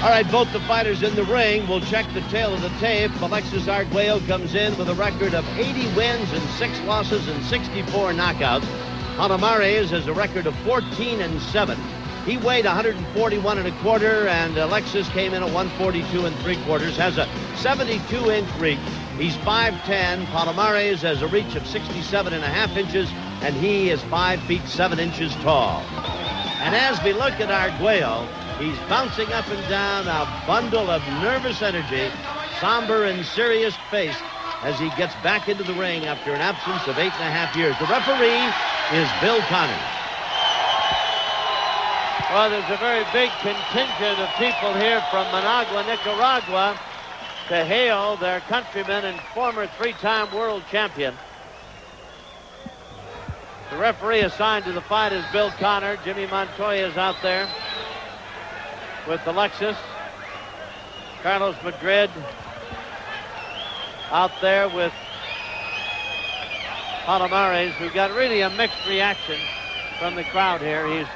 All right, both the fighters in the ring. We'll check the tail of the tape. Alexis Arguello comes in with a record of 80 wins and 6 losses and 64 knockouts. Palomares has a record of 14-7. He weighed 141 1/4, and Alexis came in at 142 3/4. Has a 72-inch reach. He's 5'10". Palomares has a reach of 67.5 inches, and he is 5 feet 7 inches tall. And as we look at Arguello, he's bouncing up and down, a bundle of nervous energy, somber and serious face as he gets back into the ring after an absence of 8.5 years. The referee is Bill Connors. Well, there's a very big contingent of people here from Managua, Nicaragua, to hail their countryman and former 3-time world champion. The referee assigned to the fight is Bill Connor. Jimmy Montoya is out there with Alexis. Carlos Madrid out there with Palomares. We've got really a mixed reaction from the crowd here. He's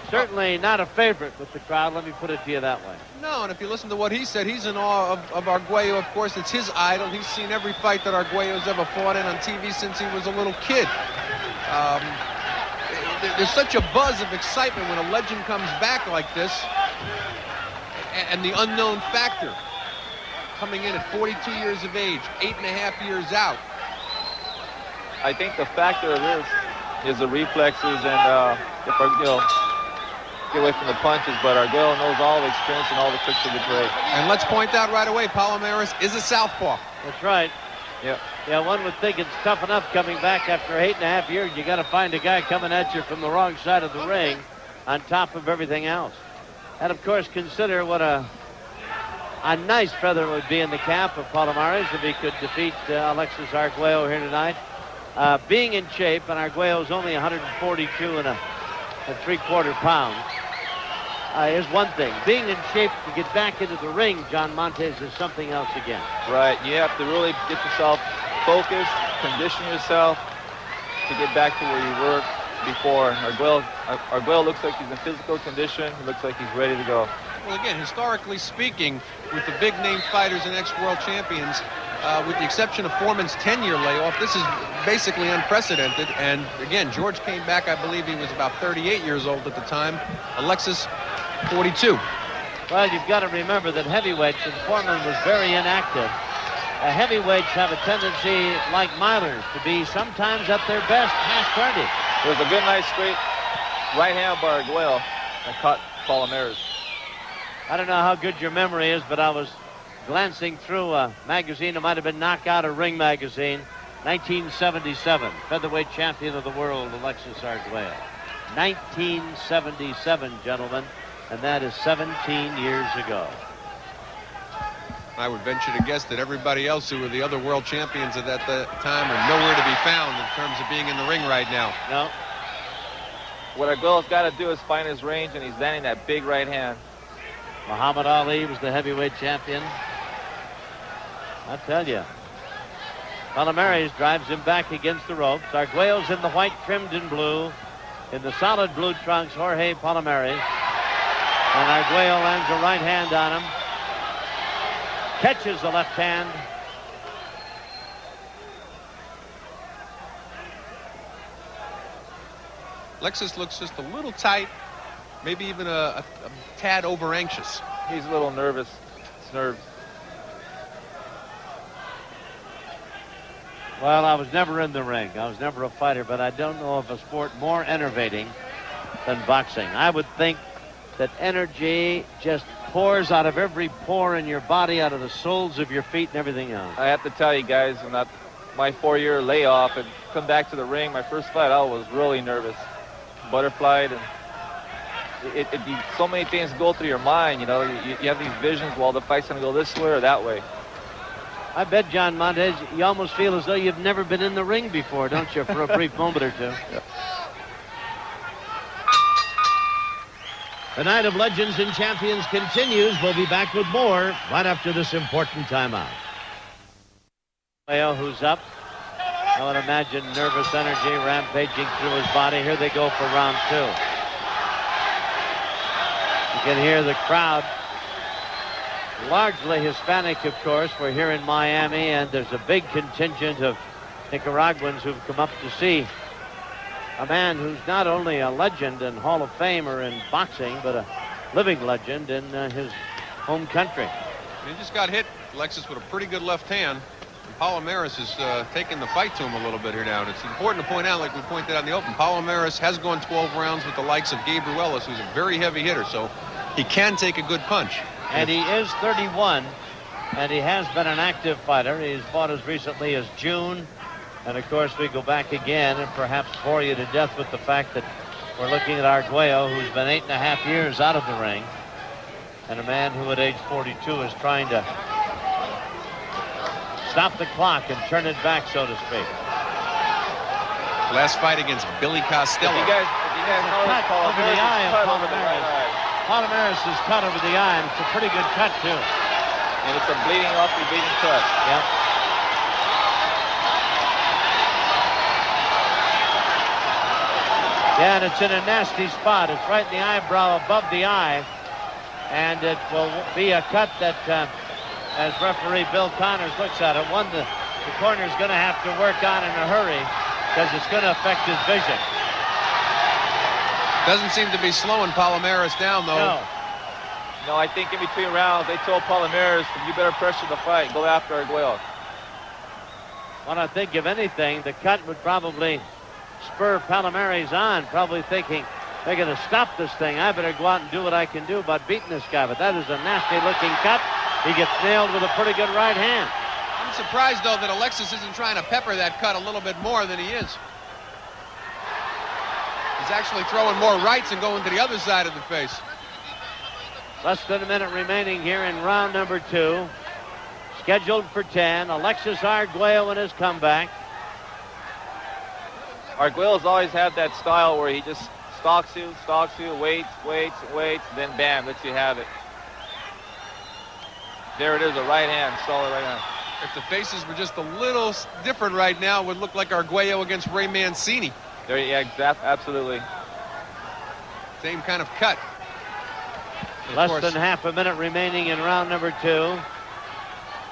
certainly not a favorite with the crowd, let me put it to you that way. No, and if you listen to what he said, he's in awe of Arguello. Of course, it's his idol. He's seen every fight that Arguello's ever fought in on TV since he was a little kid. There's such a buzz of excitement when a legend comes back like this, and the unknown factor coming in at 42 years of age, 8.5 years out. I think the factor of this is the reflexes and if Arguello get away from the punches, but Arguello knows all the experience and all the tricks of the trade. And let's point out right away, Palomares is a southpaw. That's right. Yeah. Yeah, one would think it's tough enough coming back after 8.5 years. You got to find a guy coming at you from the wrong side of the ring on top of everything else. And of course, consider what a nice feather would be in the cap of Palomares if he could defeat Alexis Arguello here tonight. Being in shape, and Arguello's only 142 3/4 pounds, is one thing. Being in shape to get back into the ring, John Montes, is something else again. Right, you have to really get yourself focused, condition yourself to get back to where you were before. Arguello looks like he's in physical condition. He looks like he's ready to go. Well, again, historically speaking, with the big-name fighters and ex-world champions, with the exception of Foreman's 10-year layoff, this is basically unprecedented. And again, George came back, I believe he was about 38 years old at the time. Alexis, 42. Well, you've got to remember that heavyweights, and Foreman was very inactive. Heavyweights have a tendency, like milers, to be sometimes at their best past 30. There was a good, nice, straight right hand by Arguello that caught Palomares. I don't know how good your memory is, but I was glancing through a magazine. It might have been Knockout or Ring magazine. 1977, featherweight champion of the world, Alexis Arguello. 1977, gentlemen, and that is 17 years ago. I would venture to guess that everybody else who were the other world champions at that time are nowhere to be found in terms of being in the ring right now. No. What Arguello's got to do is find his range, and he's landing that big right hand. Muhammad Ali was the heavyweight champion. I tell you. Palomares drives him back against the ropes. Arguello's in the white, trimmed in blue. In the solid blue trunks, Jorge Palomares. And Arguello lands a right hand on him. Catches the left hand. Alexis looks just a little tight, maybe even a tad over anxious. He's a little nervous. It's nerves. Well, I was never in the ring. I was never a fighter, but I don't know of a sport more enervating than boxing. I would think that energy just pours out of every pore in your body, out of the soles of your feet and everything else. I have to tell you guys, in that my 4-year layoff and come back to the ring, my first fight, I was really nervous. Butterflied, and so many things go through your mind, you know. You have these visions, well, the fight's going to go this way or that way. I bet, John Montes, you almost feel as though you've never been in the ring before, don't you, for a brief moment or two? Yep. The night of legends and champions continues. We'll be back with more right after this important timeout. Leo, who's up? I would imagine nervous energy rampaging through his body. Here they go for round 2. You can hear the crowd largely Hispanic, of course. We're here in Miami, and there's a big contingent of Nicaraguans who've come up to see a man who's not only a legend and Hall of Famer in boxing, but a living legend in his home country. He just got hit, Alexis, with a pretty good left hand. And Palomares is taking the fight to him a little bit here now. And it's important to point out, like we pointed out in the open, Palomares has gone 12 rounds with the likes of Arguello, who's a very heavy hitter, so he can take a good punch. And he is 31, and he has been an active fighter. He's fought as recently as June. And, of course, we go back again and perhaps bore you to death with the fact that we're looking at Arguello, who's been 8.5 years out of the ring, and a man who at age 42 is trying to stop the clock and turn it back, so to speak. Last fight against Billy Costello. If you guys know cut over the eye of cut over the right Palomares. eye. Palomares is cut over the eye, and it's a pretty good cut, too. And it's a bleeding cut. Yep. Yeah, and it's in a nasty spot. It's right in the eyebrow above the eye. And it will be a cut that, as referee Bill Connors looks at it, one the corner's going to have to work on in a hurry because it's going to affect his vision. Doesn't seem to be slowing Palomares down, though. No, I think in between rounds, they told Palomares, you better pressure the fight. Go after Arguello. Well, I think, if anything, the cut would probably spur Palomares on, probably thinking, they're going to stop this thing. I better go out and do what I can do about beating this guy. But that is a nasty-looking cut. He gets nailed with a pretty good right hand. I'm surprised, though, that Alexis isn't trying to pepper that cut a little bit more than he is. He's actually throwing more rights and going to the other side of the face. Less than a minute remaining here in round number 2. Scheduled for 10. Alexis Arguello in his comeback. Arguello's always had that style where he just stalks you, waits, then bam, lets you have it. There it is, a right hand, solid right hand. If the faces were just a little different right now, it would look like Arguello against Ray Mancini. There, yeah, absolutely. Same kind of cut. Less than half a minute remaining in round number 2.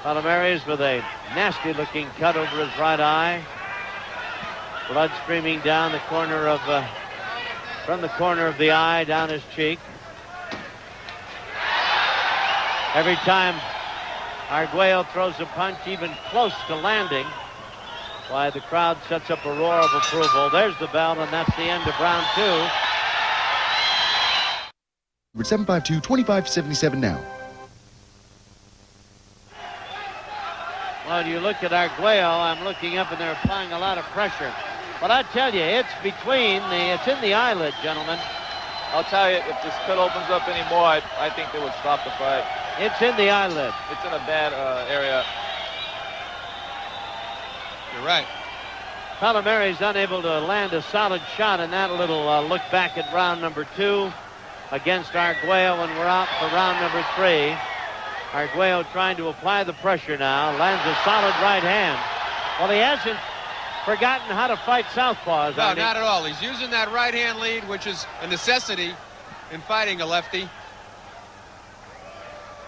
Palomares with a nasty-looking cut over his right eye. Blood streaming down the corner of, from the corner of the eye down his cheek. Every time Arguello throws a punch even close to landing, why, the crowd sets up a roar of approval. There's the bell, and that's the end of round 2. 752-2577 now. Well, you look at Arguello, I'm looking up, and they're applying a lot of pressure. But I tell you, it's it's in the eyelid, gentlemen. I'll tell you, if this cut opens up anymore, I think they would stop the fight. It's in the eyelid. It's in a bad area. You're right. Palomares unable to land a solid shot in that little look back at round number 2 against Arguello, and we're out for round number 3. Arguello trying to apply the pressure now, lands a solid right hand. Well, he hasn't forgotten how to fight southpaws. No, not at all. He's using that right hand lead, which is a necessity in fighting a lefty.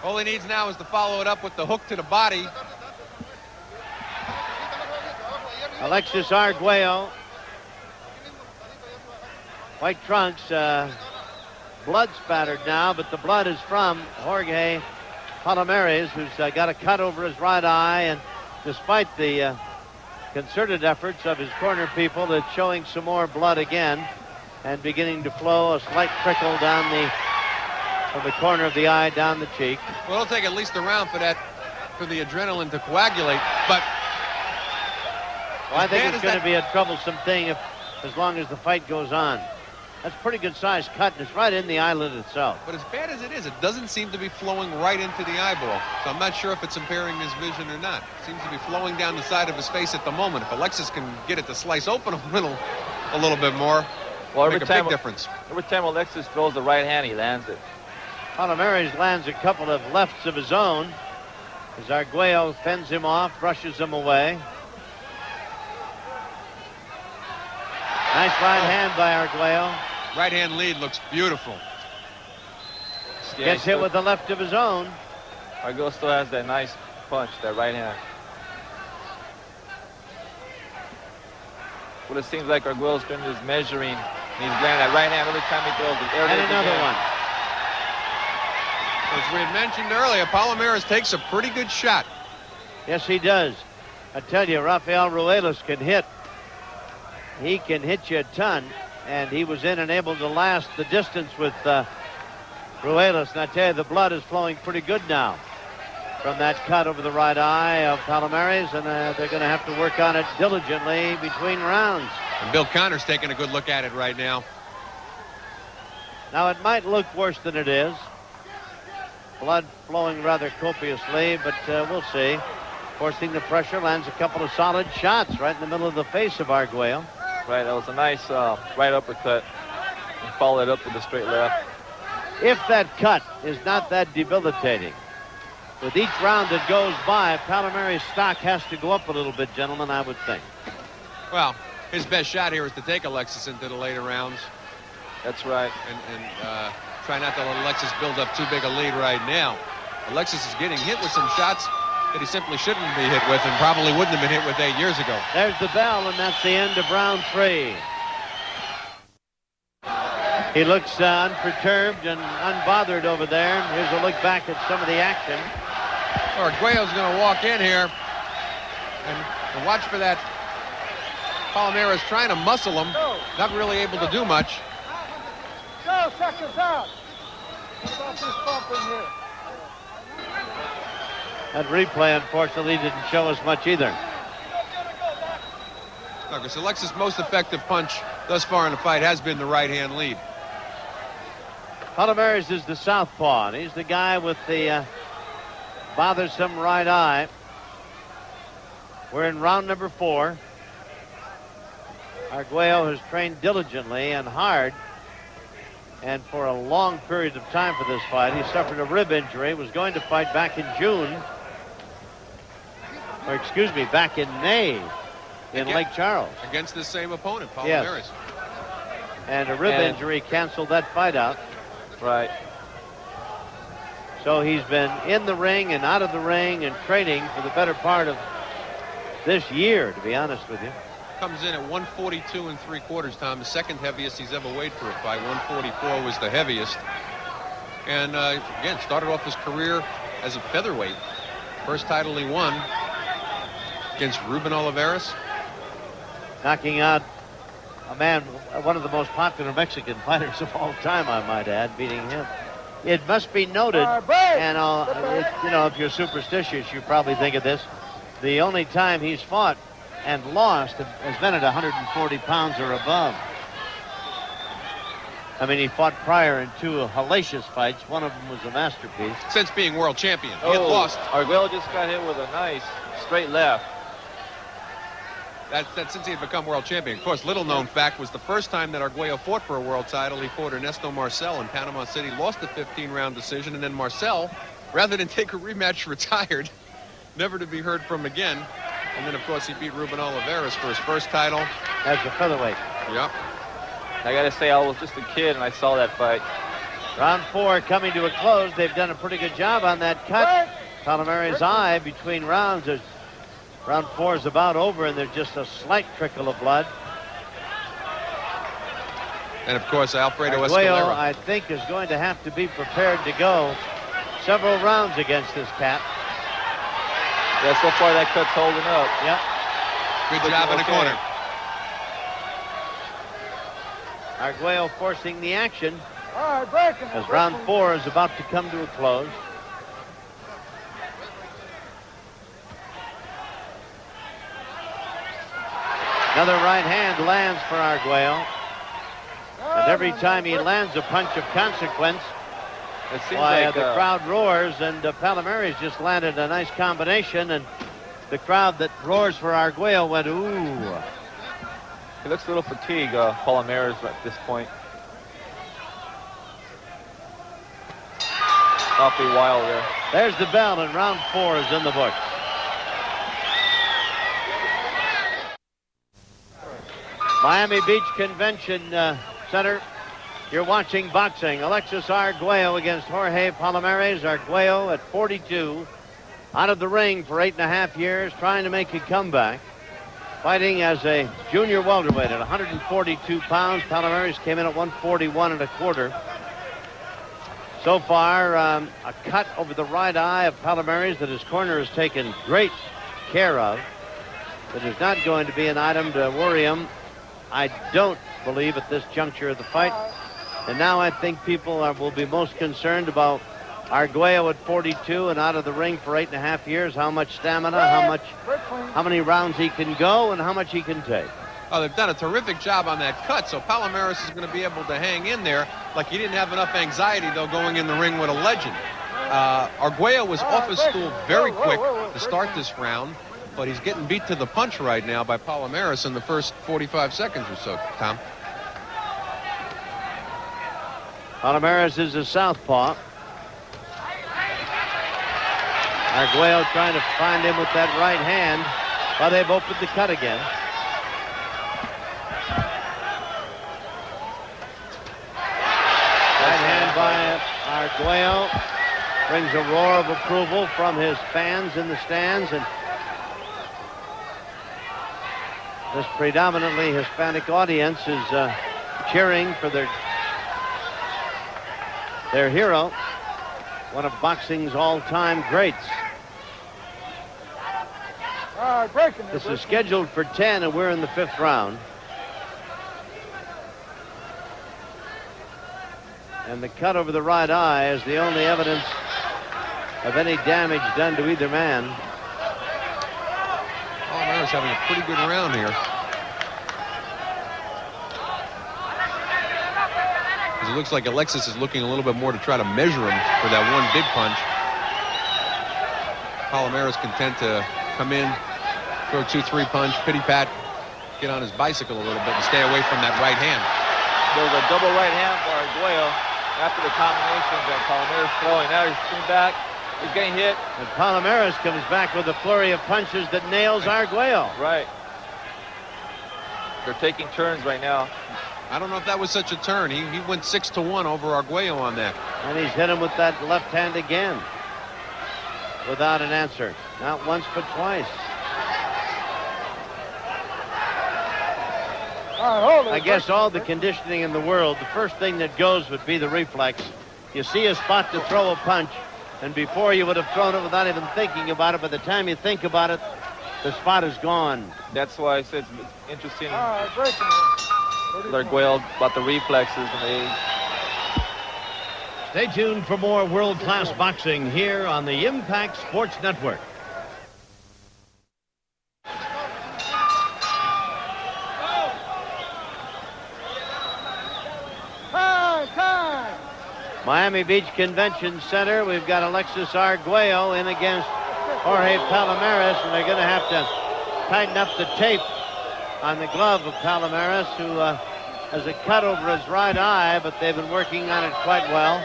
All he needs now is to follow it up with the hook to the body. Alexis Arguello, white trunks, blood spattered now, but the blood is from Jorge Palomares, who's got a cut over his right eye, and despite the concerted efforts of his corner people, it's showing some more blood again and beginning to flow, a slight trickle down from the corner of the eye down the cheek. Well, it'll take at least a round for the adrenaline to coagulate, but well, I think it's going to be a troublesome thing as long as the fight goes on. That's a pretty good sized cut, and it's right in the eyelid itself. But as bad as it is, it doesn't seem to be flowing right into the eyeball. So I'm not sure if it's impairing his vision or not. It seems to be flowing down the side of his face at the moment. If Alexis can get it to slice open a little bit more, well, make a big difference. Every time Alexis throws the right hand, he lands it. Palomares lands a couple of lefts of his own as Arguello fends him off, brushes him away. Nice right hand by Arguello. Right hand lead looks beautiful. Gets hit with the left of his own. Arguello still has that nice punch, that right hand. But it seems like Arguello's been just measuring, and he's landing that right hand every time he throws it. And another one. As we had mentioned earlier, Palomares takes a pretty good shot. Yes, he does. I tell you, Rafael Ruelas can hit. He can hit you a ton, and he was in and able to last the distance with Ruelas. And I tell you, the blood is flowing pretty good now from that cut over the right eye of Palomares, and they're going to have to work on it diligently between rounds. And Bill Connor's taking a good look at it right now. Now, it might look worse than it is. Blood flowing rather copiously, but we'll see. Forcing the pressure, lands a couple of solid shots right in the middle of the face of Arguello. Right, that was a nice right uppercut, and followed it up with a straight left. If that cut is not that debilitating, with each round that goes by, Palomares' stock has to go up a little bit, gentlemen, I would think. Well, his best shot here is to take Alexis into the later rounds. That's right. And try not to let Alexis build up too big a lead right now. Alexis is getting hit with some shots that he simply shouldn't be hit with, and probably wouldn't have been hit with 8 years ago. There's the bell, and that's the end of round 3. He looks unperturbed and unbothered over there. Here's a look back at some of the action. Arguello's going to walk in here and watch for that. Palomares trying to muscle him, not really able to do much. Go, seconds out. What about this bump in here? That replay, unfortunately, didn't show us much either. Because Alexis' most effective punch thus far in the fight has been the right-hand lead. Palomares is the southpaw, and he's the guy with the bothersome right eye. We're in round number 4. Arguello has trained diligently and hard, and for a long period of time for this fight. He suffered a rib injury, was going to fight back in June, or excuse me, back in May in Lake Charles. Against the same opponent, Palomares. Yes. And a rib injury canceled that fight out. Right. So he's been in the ring and out of the ring and training for the better part of this year, to be honest with you. Comes in at 142 3/4, Tom, the second heaviest he's ever weighed for a fight. 144 was the heaviest. And again, started off his career as a featherweight. First title he won against Ruben Olivares. Knocking out a man, one of the most popular Mexican fighters of all time, I might add, beating him. It must be noted, and you know, if you're superstitious, you probably think of this. The only time he's fought and lost has been at 140 pounds or above. I mean, he fought prior in 2 hellacious fights. One of them was a masterpiece. Since being world champion, he had lost. Arguello just got hit with a nice straight left. That's since he had become world champion. Of course, little known fact was the first time that Arguello fought for a world title, he fought Ernesto Marcel in Panama City, lost a 15-round decision, and then Marcel, rather than take a rematch, retired, never to be heard from again. And then, of course, he beat Ruben Olivares for his first title. As a featherweight. Yep. I got to say, I was just a kid and I saw that fight. Round 4 coming to a close. They've done a pretty good job on that cut. Palomares' eye between rounds. Round 4 is about over, and there's just a slight trickle of blood. And, of course, Alfredo Arguello, Escalera. I think, is going to have to be prepared to go several rounds against this cat. Yeah, so far that cut's holding up. Yep. Good job in the corner. Arguello forcing the action All right, break him. as round 4 is about to come to a close. Another right hand lands for Arguello. And every time he lands a punch of consequence, It seems why, like the crowd roars, and Palomares just landed a nice combination, and the crowd that roars for Arguello went, ooh. he looks a little fatigued, Palomares, at this point. Awfully wild there. There's the bell, and round 4 is in the books. Miami Beach Convention Center You're watching boxing. Alexis Arguello against Jorge Palomares. Arguello at 42, out of the ring for 8.5 years, trying to make a comeback. Fighting as a junior welterweight at 142 pounds. Palomares came in at 141 1/4. So far, a cut over the right eye of Palomares that his corner has taken great care of. It is not going to be an item to worry him, I don't believe, at this juncture of the fight. And now I think people will be most concerned about Arguello at 42 and out of the ring for 8.5 years. How much stamina, how many rounds he can go, and how much he can take. Oh, they've done a terrific job on that cut, so Palomares is going to be able to hang in there. Like, he didn't have enough anxiety, though, going in the ring with a legend. Arguello was off his stool very quick to start this round, but he's getting beat to the punch right now by Palomares in the first 45 seconds or so, Tom. Palomares is a southpaw. Arguello trying to find him with that right hand, but they've opened the cut again. Right hand by Arguello brings a roar of approval from his fans in the stands, and this predominantly Hispanic audience is cheering for their hero, one of boxing's all-time greats. This is scheduled for 10, and we're in the 5th round. And the cut over the right eye is the only evidence of any damage done to either man. Palomares having a pretty good round here. It looks like Alexis is looking a little bit more to try to measure him for that one big punch. Palomares content to come in, throw 2-3 punch, pity pat, get on his bicycle a little bit and stay away from that right hand. There was a double right hand for Arguello after the combination that Palomares throwing. Now he's coming back. He's getting hit. And Palomares comes back with a flurry of punches that nails Arguello. Right. They're taking turns right now. I don't know if that was such a turn. He went 6-1 over Arguello on that. And he's hit him with that left hand again without an answer. Not once, but twice. I guess all the conditioning in the world, the first thing that goes would be the reflex. You see a spot to throw a punch, and before you would have thrown it without even thinking about it. By the time you think about it, the spot is gone. That's why I said it's interesting. Arguello about the reflexes and the age. Stay tuned for more world-class boxing here on the Impact Sports Network. Miami Beach Convention Center. We've got Alexis Arguello in against Jorge Palomares, and they're going to have to tighten up the tape on the glove of Palomares, who has a cut over his right eye, but they've been working on it quite well.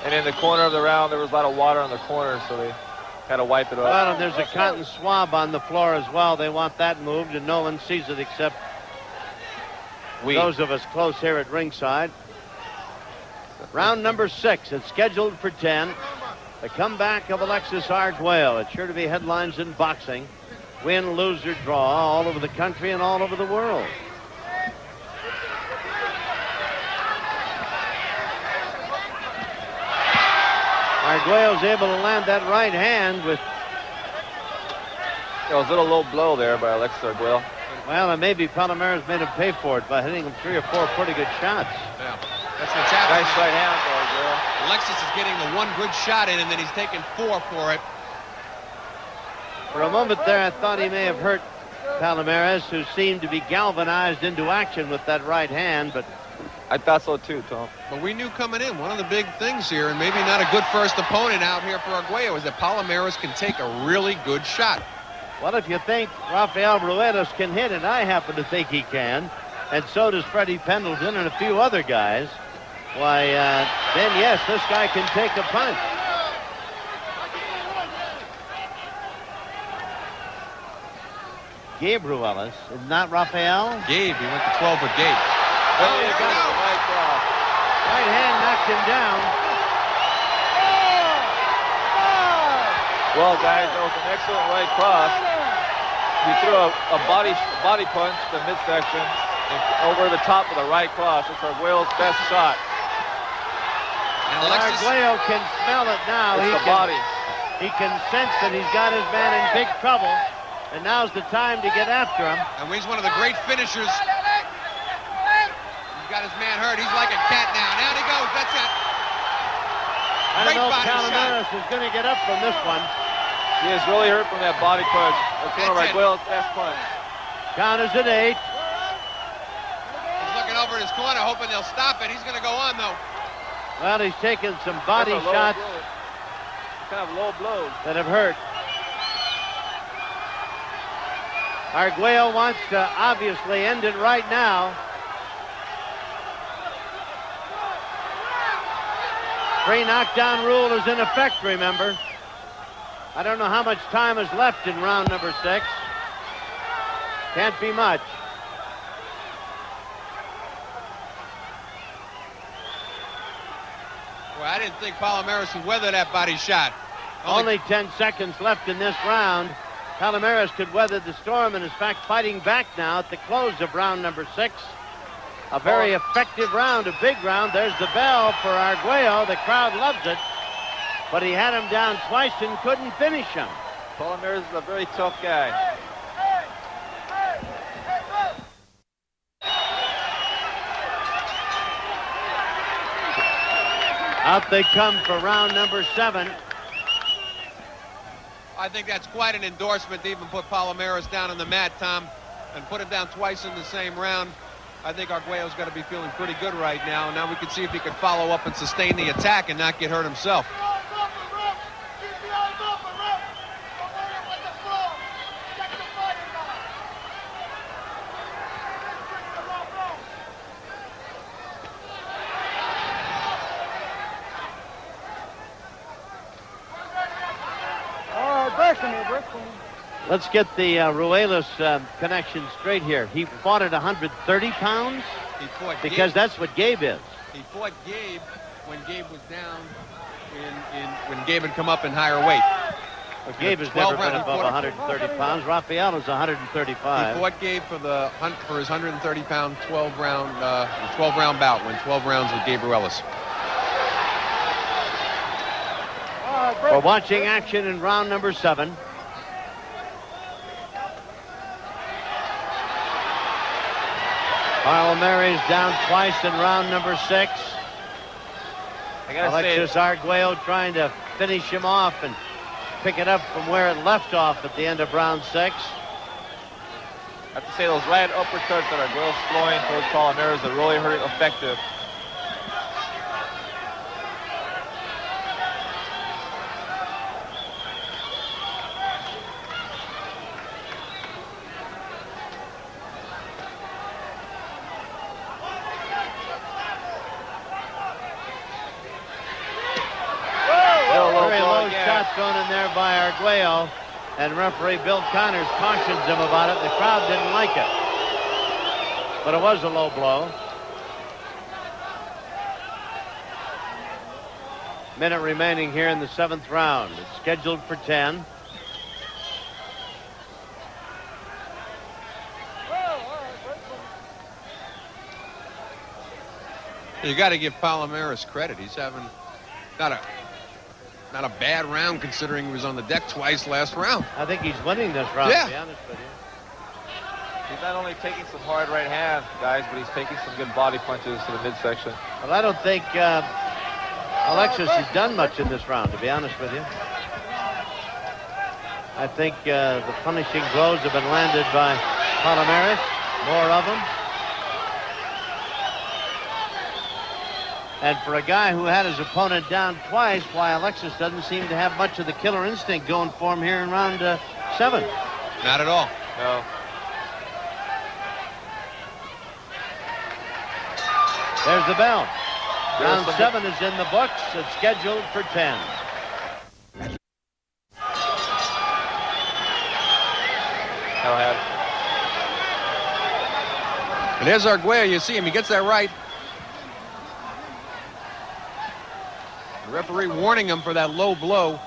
And in the corner of the round, there was a lot of water on the corner, so they had to wipe it off. Well, and there's a cotton swab on the floor as well. They want that moved, and no one sees it except those of us close here at ringside. Round number 6. It's scheduled for 10. The comeback of Alexis Arguello. It's sure to be headlines in boxing. Win, lose, or draw all over the country and all over the world. Arguello's able to land that right hand with... It was a little low blow there by Alexis Arguello. Well, and maybe Palomares made him pay for it by hitting him 3 or 4 pretty good shots. Yeah, that's what's happening. Nice right hand for Arguello. Alexis is getting the one good shot in, and then he's taking 4 for it. For a moment there, I thought he may have hurt Palomares, who seemed to be galvanized into action with that right hand, but... I thought so too, Tom. But we knew coming in, one of the big things here, and maybe not a good first opponent out here for Arguello, is that Palomares can take a really good shot. Well, if you think Rafael Ruedas can hit it, I happen to think he can. And so does Freddie Pendleton and a few other guys. Why, then yes, this guy can take a punch. Gabe Ruelas, not Rafael? Gabe, he went to 12 with Gabe. Oh, he got it. Right cross. Right hand knocked him down. Well, guys, that was an excellent right cross. He threw a body punch to midsection and over the top of the right cross. It's Arguello's best shot. And Alexis, Arguello can smell it now. It's the body. He can sense that he's got his man in big trouble, and now's the time to get after him. and he's one of the great finishers. He's got his man hurt. He's like a cat now. Down he goes. That's it. I don't Great know if body Palomares is going to get up from this one. He is really hurt from that body punch. That's one of That's it. Arguello's best punch. Count is at 8. He's looking over at his corner, hoping they'll stop it. He's going to go on, though. Well, he's taken some body That's a low shots blow. Kind of low blows. that have hurt. Arguello wants to obviously end it right now. Free knockdown rule is in effect, remember. I don't know how much time is left in round number 6. Can't be much. Well, I didn't think Palomares would weather that body shot. Only 10 seconds left in this round. Palomares could weather the storm and is, in fact, fighting back now at the close of round number 6. A very effective round, a big round. There's the bell for Arguello. The crowd loves it. But he had him down twice and couldn't finish him. Palomares is a very tough guy. Out they come for round number 7. I think that's quite an endorsement to even put Palomares down on the mat, Tom, and put him down twice in the same round. I think Arguello's got to be feeling pretty good right now. Now we can see if he can follow up and sustain the attack and not get hurt himself. Let's get the Ruelas connection straight here. He fought at 130 pounds? He fought Because Gabe. that's what Gabe is. He fought Gabe when Gabe was down, when Gabe had come up in higher weight. Well, Gabe has 12 never been round, above 130 pounds. Rafael is 135. He fought Gabe for his 130-pound 12-round bout, went 12 rounds with Gabe Ruelas. We're watching action in round number 7. Palomares down twice in round number 6. I gotta Alexis say, Arguello trying to finish him off and pick it up from where it left off at the end of round 6. I have to say those right uppercuts that Arguello's throwing towards Palomares are really hurt effective. Very low shot thrown in there by Arguello, and referee Bill Connors cautions him about it. The crowd didn't like it, but it was a low blow. Minute remaining here in the 7th round. It's scheduled for 10. You got to give Palomares credit. He's having not a bad round considering he was on the deck twice last round. I think he's winning this round, Yeah. to be honest with you. He's not only taking some hard right hands, guys, but he's taking some good body punches to the midsection. Well, I don't think Alexis has done much in this round, to be honest with you. I think the punishing blows have been landed by Palomares, more of them. And for a guy who had his opponent down twice, why Alexis doesn't seem to have much of the killer instinct going for him here in round 7. Not at all. No. There's the bell. There's Round some- 7 is in the books. It's scheduled for 10. Go ahead. And there's Arguello. You see him. He gets that right. The referee warning him for that low blow.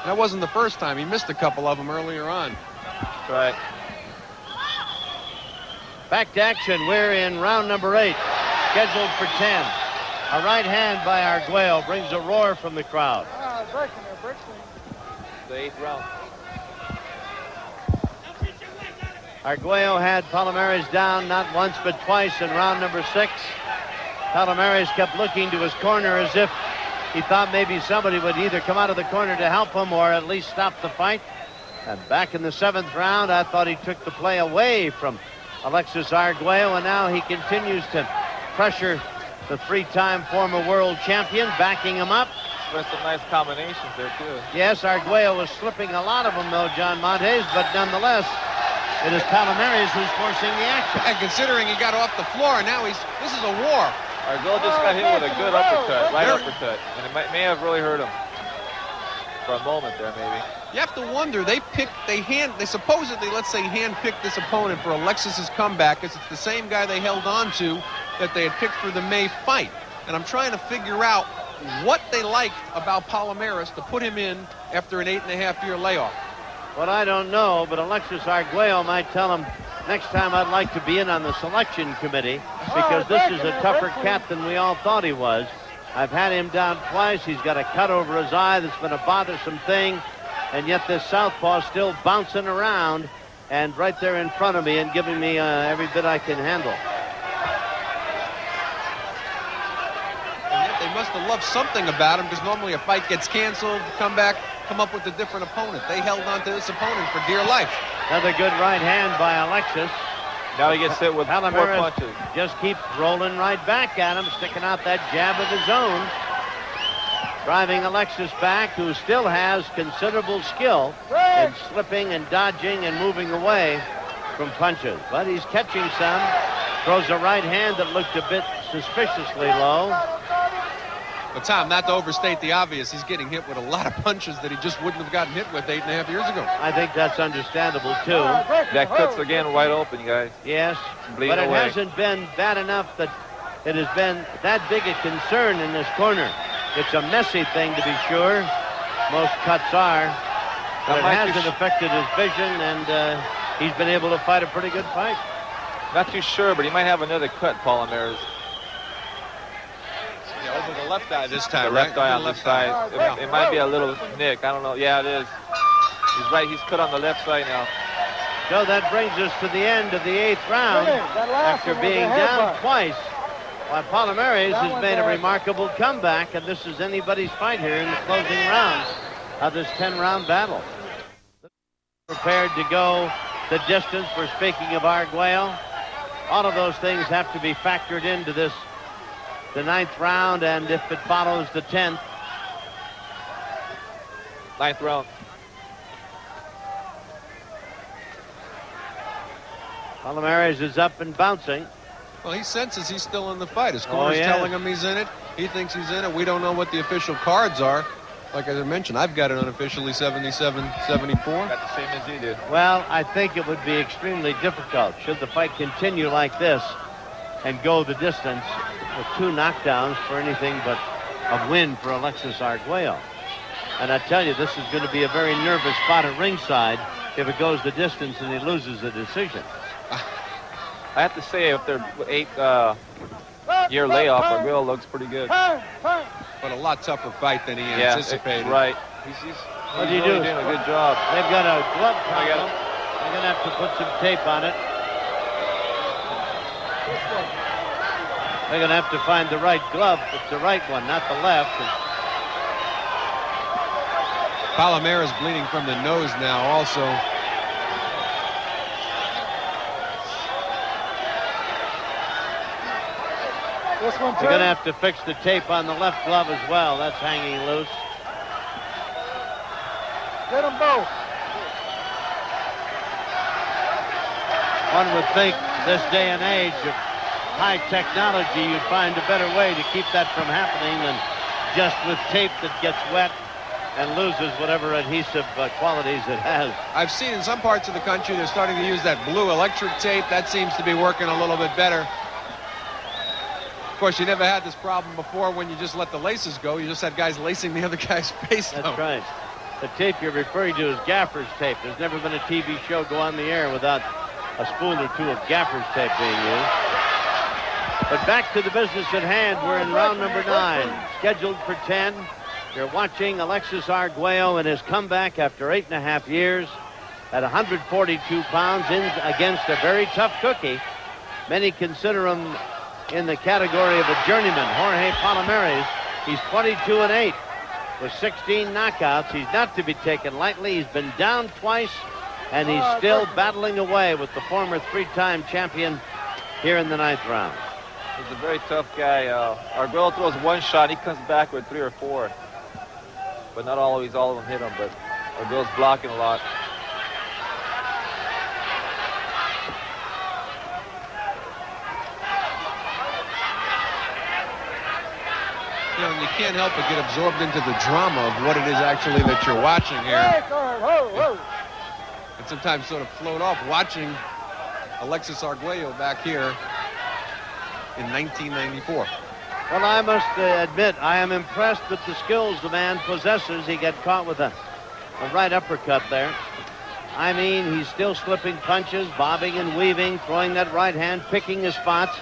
That wasn't the first time. He missed a couple of them earlier on. That's right. Back to action. We're in round number 8, scheduled for 10. A right hand by Arguello brings a roar from the crowd. The 8th round. Arguello had Palomares down not once but twice in round number 6. Palomares kept looking to his corner as if he thought maybe somebody would either come out of the corner to help him or at least stop the fight. And back in the 7th round, I thought he took the play away from Alexis Arguello, and now he continues to pressure the 3-time former world champion, backing him up. There's some nice combinations there, too. Yes, Arguello was slipping a lot of them, though, John Montes, but nonetheless, it is Palomares who's forcing the action. And considering he got off the floor, now this is a war. Arguello just got hit with a good uppercut, right uppercut, and it may have really hurt him for a moment there, maybe. You have to wonder, they supposedly, let's say, hand-picked this opponent for Alexis's comeback, because it's the same guy they held on to that they had picked for the May fight. And I'm trying to figure out what they liked about Palomares to put him in after an 8.5-year layoff. Well, I don't know, but Alexis Arguello might tell him, next time I'd like to be in on the selection committee, because this is a tougher cat than we all thought he was. I've had him down twice. He's got a cut over his eye that's been a bothersome thing, and yet this southpaw still bouncing around and right there in front of me and giving me every bit I can handle. And yet they must have loved something about him, because normally a fight gets canceled, come back, come up with a different opponent. They held on to this opponent for dear life. Another good right hand by Alexis. Now he gets hit with 4 Palomares punches. just keeps rolling right back at him, sticking out that jab of his own. Driving Alexis back, who still has considerable skill in slipping and dodging and moving away from punches. But he's catching some. Throws a right hand that looked a bit suspiciously low. But Tom, not to overstate the obvious, he's getting hit with a lot of punches that he just wouldn't have gotten hit with 8.5 years ago. I think that's understandable, too. That cut's again wide open, guys. Yes, Bleeding but it away. hasn't been bad enough that it has been that big a concern in this corner. It's a messy thing, to be sure. Most cuts are. But it hasn't affected his vision, and he's been able to fight a pretty good fight. Not too sure, but he might have another cut, Palomares. Yeah, over the left eye this time, The left eye on the side. It might be a little nick. I don't know. Yeah, it is. He's right. He's cut on the left side now. So that brings us to the end of the 8th round. After being down twice, while Palomares has made a remarkable comeback, and this is anybody's fight here in the closing rounds of this 10-round battle. Prepared to go the distance. We're speaking of Arguello. All of those things have to be factored into this, the 9th round, and if it follows the 10th. 9th round. Palomares is up and bouncing. Well, he senses he's still in the fight. His corner's yeah. telling him he's in it. He thinks he's in it. We don't know what the official cards are. Like I mentioned, I've got it unofficially 77-74. Got the same as he did. Well, I think it would be extremely difficult should the fight continue like this and go the distance with 2 knockdowns for anything but a win for Alexis Arguello. And I tell you, this is going to be a very nervous spot at ringside if it goes the distance and he loses the decision. I have to say, if they're 8-year layoff, Arguello looks pretty good. But a lot tougher fight than he anticipated. Right. He's What do you really do? doing a good job. They've got a glove problem. They're going to have to put some tape on it. They're going to have to find the right glove. It's the right one, not the left. Palomares bleeding from the nose now also. They're going to have to fix the tape on the left glove as well. That's hanging loose. Get them both. One would think this day and age of high technology, you'd find a better way to keep that from happening than just with tape that gets wet and loses whatever adhesive qualities it has. I've seen in some parts of the country they're starting to use that blue electric tape. That seems to be working a little bit better. Of course, you never had this problem before when you just let the laces go. You just had guys lacing the other guy's face. That's right. The tape you're referring to is gaffer's tape. There's never been a TV show go on the air without a spool or two of gaffer's tape being used. But back to the business at hand. We're in round number 9, scheduled for 10. You're watching Alexis Arguello in his comeback after 8.5 years at 142 pounds in against a very tough cookie. Many consider him in the category of a journeyman, Jorge Palomares. He's 22-8 with 16 knockouts. He's not to be taken lightly. He's been down twice, and he's still battling away with the former 3-time champion here in the 9th round. He's a very tough guy. Arguello throws one shot, he comes back with 3 or 4. But not always all of them hit him, but Arguello's blocking a lot. You know, and you can't help but get absorbed into the drama of what it is actually that you're watching here. And sometimes sort of float off watching Alexis Arguello back here in 1994. Well, I must admit, I am impressed with the skills the man possesses. He got caught with a right uppercut there. I mean, he's still slipping punches, bobbing and weaving, throwing that right hand, picking his spots.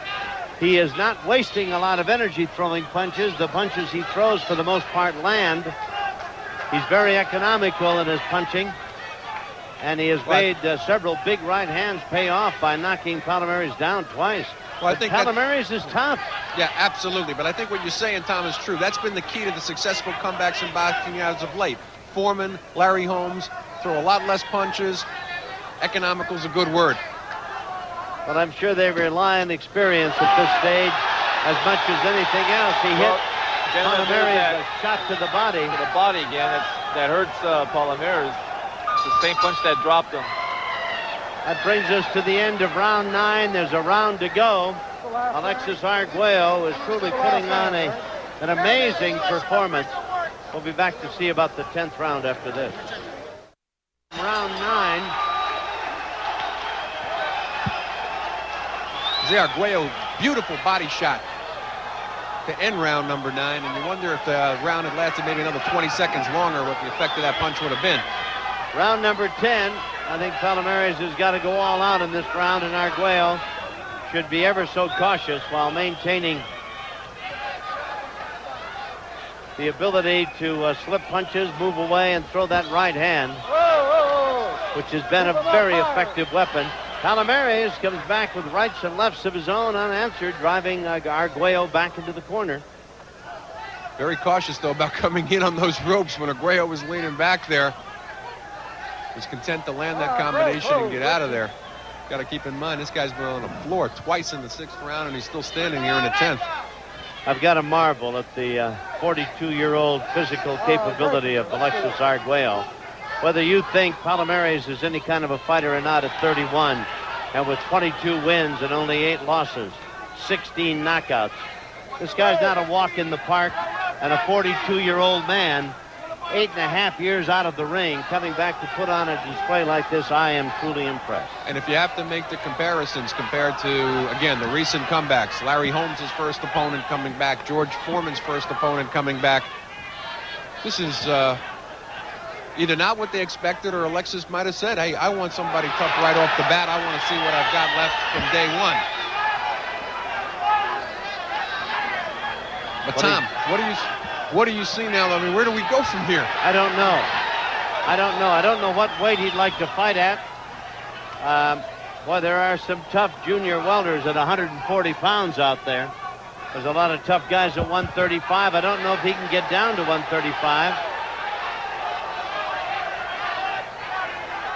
He is not wasting a lot of energy throwing punches. The punches he throws, for the most part, land. He's very economical in his punching. And he has made several big right hands pay off by knocking Palomares down twice. Well, I think Palomares is tough. Yeah, absolutely. But I think what you're saying, Tom, is true. That's been the key to the successful comebacks in boxing as of late. Foreman, Larry Holmes throw a lot less punches. Economical is a good word. But I'm sure they rely on experience at this stage as much as anything else. He hit Palomares a shot to the body. To the body again. That hurts Palomares. It's the same punch that dropped him. That brings us to the end of round 9. There's a round to go. Alexis Arguello is truly putting on an amazing performance. We'll be back to see about the 10th round after this. Round 9. Arguello, beautiful body shot to end round number 9, and you wonder if the round had lasted maybe another 20 seconds longer, what the effect of that punch would have been. Round number 10. I think Palomares has got to go all out in this round, and Arguello should be ever so cautious while maintaining the ability to slip punches, move away, and throw that right hand, which has been a very effective weapon. Palomares comes back with rights and lefts of his own unanswered, driving Arguello back into the corner. Very cautious, though, about coming in on those ropes when Arguello was leaning back there. Was content to land that combination and get out of there. Got to keep in mind, this guy's been on the floor twice in the 6th round, and he's still standing here in the 10th. I've got to marvel at the 42-year-old physical capability of Alexis Arguello. Whether you think Palomares is any kind of a fighter or not at 31, and with 22 wins and only 8 losses, 16 knockouts. This guy's not a walk in the park, and a 42-year-old man, 8.5 years out of the ring, coming back to put on a display like this, I am truly impressed. And if you have to make the comparisons compared to, again, the recent comebacks, Larry Holmes' first opponent coming back, George Foreman's first opponent coming back, this is either not what they expected, or Alexis might have said, hey, I want somebody tough right off the bat. I want to see what I've got left from day one. But Tom, what do you see now? I mean, where do we go from here? I don't know. I don't know what weight he'd like to fight at. Boy, there are some tough junior welders at 140 pounds out there. There's a lot of tough guys at 135. I don't know if he can get down to 135.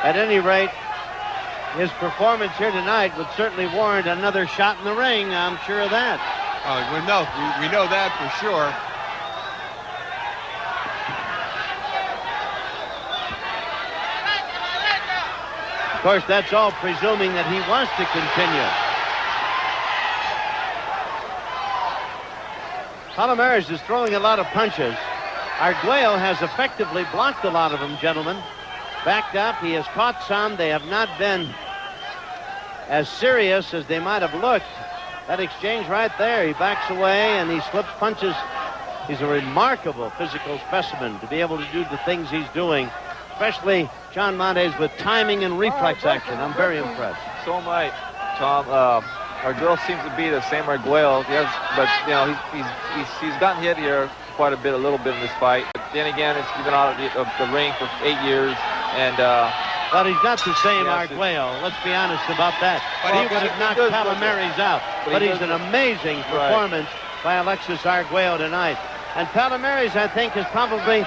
At any rate, his performance here tonight would certainly warrant another shot in the ring. I'm sure of that. Oh, we know that for sure. Of course, that's all presuming that he wants to continue. Palomares is throwing a lot of punches. Arguello has effectively blocked a lot of them, gentlemen. Backed up, he has caught some. They have not been as serious as they might have looked. That exchange right there, he backs away and he slips punches. He's a remarkable physical specimen to be able to do the things he's doing, especially John Montes with timing and reflex action. I'm very impressed. So am I, Tom. Arguello seems to be the same Arguello. Yes, but you know he's gotten hit here quite a little bit in this fight. But then again, he's been out of the ring for 8 years, and but he's not the same Arguello. Let's be honest about that. But he would have knocked Palomares out. But he's an amazing performance by Alexis Arguello tonight. And Palomares, I think, is probably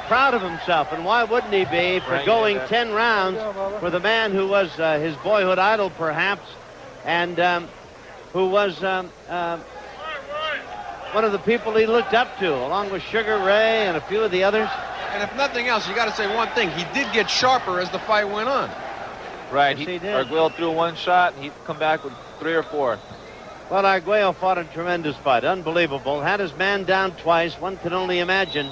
proud of himself. And why wouldn't he be for going 10 rounds for the man who was his boyhood idol, perhaps, and who was one of the people he looked up to, along with Sugar Ray and a few of the others. And if nothing else, you got to say one thing. He did get sharper as the fight went on. Right, Yes, he did. Arguello threw one shot, and he'd come back with 3 or 4. Well, Arguello fought a tremendous fight. Unbelievable. Had his man down twice. One can only imagine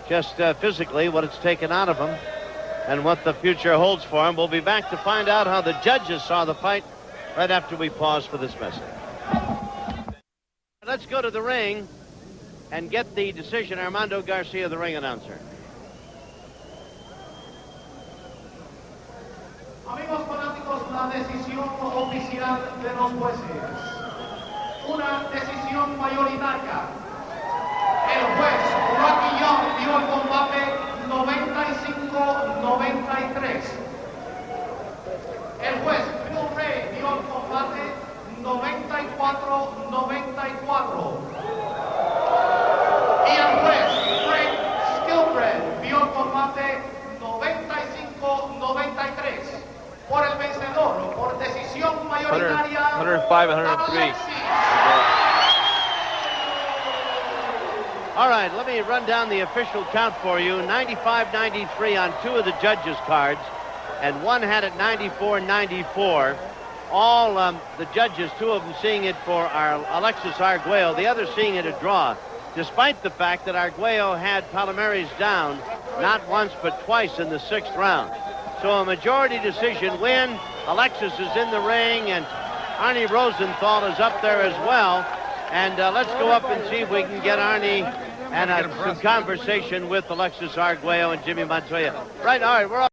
just physically what it's taken out of him and what the future holds for him. We'll be back to find out how the judges saw the fight right after we pause for this message. Let's go to the ring and get the decision. Armando Garcia, the ring announcer. Amigos fanáticos, la decisión oficial de los jueces. Una decisión mayoritaria. El juez Rocky Young dio el combate 95-93. El juez Bill Ray dio el combate 94-94. Y el juez Frank Skilbred dio el combate 95-93. Por el vencedor, por decisión mayoritaria, 105-103. All right, let me run down the official count for you. 95-93 on 2 of the judges' cards, and one had it 94-94. All the judges, 2 of them seeing it for our Alexis Arguello, the other seeing it a draw, despite the fact that Arguello had Palomares down not once but twice in the 6th round. So a majority decision win. Alexis is in the ring, and Arnie Rosenthal is up there as well. And let's go up and see if we can get Arnie and some conversation with Alexis Arguello and Jimmy Montoya. Right, all right, we're